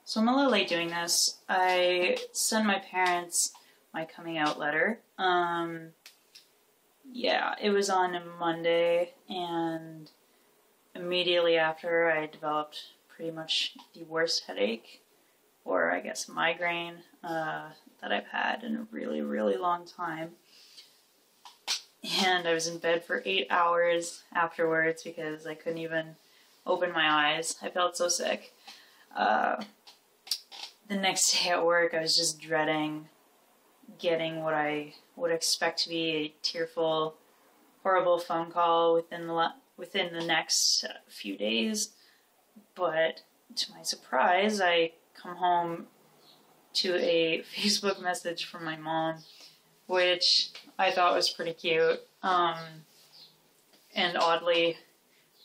So I'm a little late doing this. I sent my parents my coming out letter. Yeah, it was on a Monday, and immediately after I developed pretty much the worst headache, or I guess migraine, that I've had in a really, really long time. And I was in bed for 8 hours afterwards because I couldn't even open my eyes. I felt so sick. The next day at work, I was just dreading getting what I would expect to be a tearful, horrible phone call within the next few days. But to my surprise, I come home to a Facebook message from my mom, which I thought was pretty cute, and oddly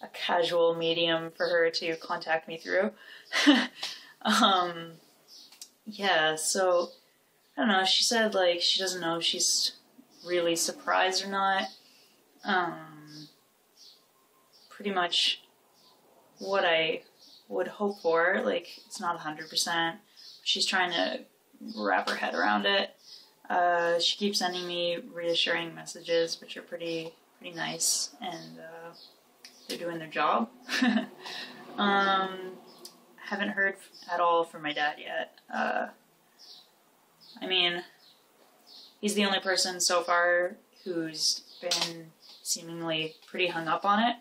a casual medium for her to contact me through. Yeah, so, I don't know, she said, like, she doesn't know if she's really surprised or not. Pretty much what I would hope for, like, it's not 100%. She's trying to wrap her head around it. She keeps sending me reassuring messages, which are pretty nice, and they're doing their job. Haven't heard at all from my dad yet. I mean, he's the only person so far who's been seemingly pretty hung up on it.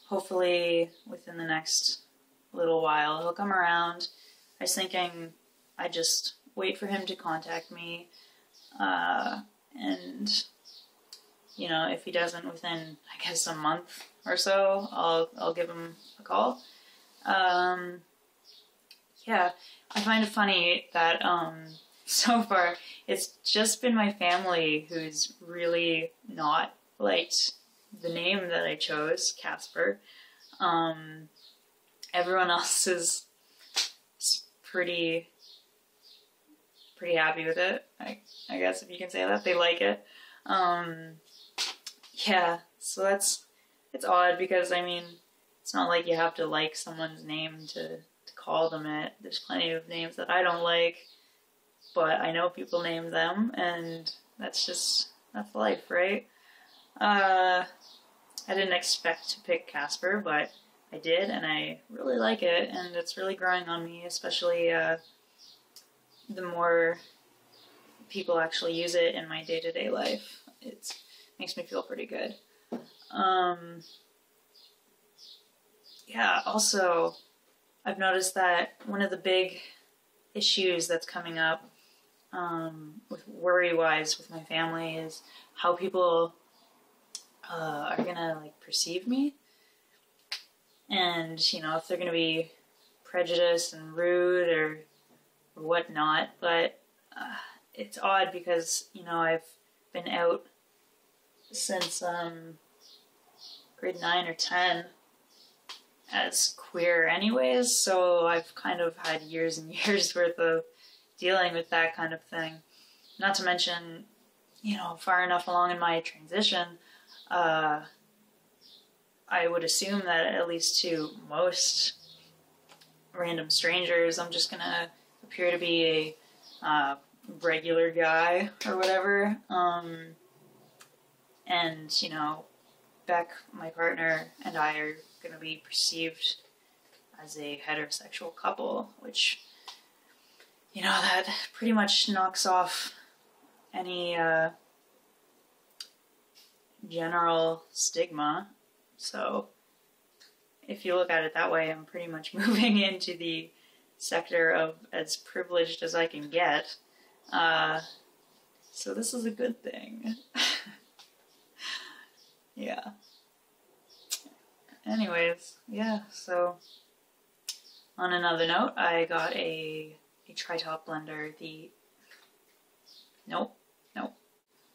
Hopefully within the next little while he'll come around. I was thinking I'd just wait for him to contact me, and you know, if he doesn't within, I guess, a month or so, I'll give him a call. Yeah, I find it funny that so far it's just been my family who's really not liked the name that I chose, Casper. Everyone else is pretty happy with it, I guess, if you can say that. They like it. Yeah, so it's odd because, I mean, it's not like you have to like someone's name to call them it. There's plenty of names that I don't like, but I know people name them, and that's life, right? I didn't expect to pick Casper, but I did, and I really like it, and it's really growing on me, especially the more people actually use it in my day-to-day life. It makes me feel pretty good. Yeah, also, I've noticed that one of the big issues that's coming up with worry-wise with my family is how people are gonna, like, perceive me. And, you know, if they're gonna be prejudiced and rude or whatnot. But it's odd because, you know, I've been out since grade 9 or 10 as queer anyways, so I've kind of had years and years worth of dealing with that kind of thing. Not to mention, you know, far enough along in my transition, I would assume that at least to most random strangers, I'm just gonna appear to be a regular guy or whatever. And, you know, Beck, my partner, and I are going to be perceived as a heterosexual couple, which, you know, that pretty much knocks off any general stigma. So if you look at it that way, I'm pretty much moving into the sector of as privileged as I can get. So this is a good thing. Yeah. Anyways, yeah, so on another note, I got a tri-top blender, Nope. On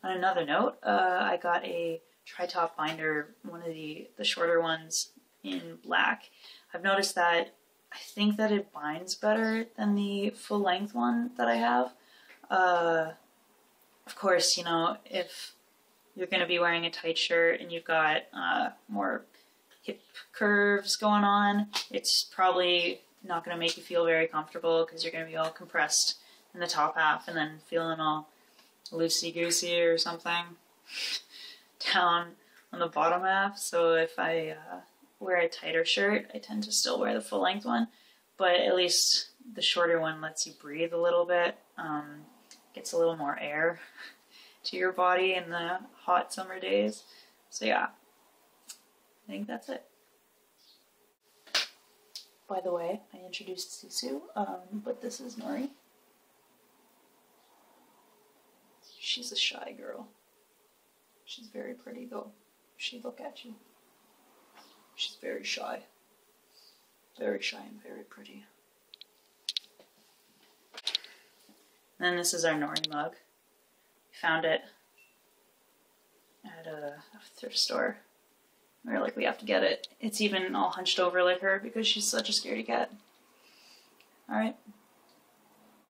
another note, I got a tri-top binder, one of the shorter ones in black. I've noticed that I think that it binds better than the full-length one that I have. Of course, you know, if you're going to be wearing a tight shirt and you've got more hip curves going on, it's probably not going to make you feel very comfortable because you're going to be all compressed in the top half and then feeling all loosey-goosey or something down on the bottom half. So if I wear a tighter shirt, I tend to still wear the full-length one, but at least the shorter one lets you breathe a little bit, gets a little more air to your body in the hot summer days. So yeah, I think that's it. By the way, I introduced Sisu, but this is Nori. She's a shy girl. She's very pretty though. She look at you. She's very shy. Very shy and very pretty. And then this is our Nori mug. We found it at a thrift store. We were like, we have to get it. It's even all hunched over like her because she's such a scaredy cat. Alright.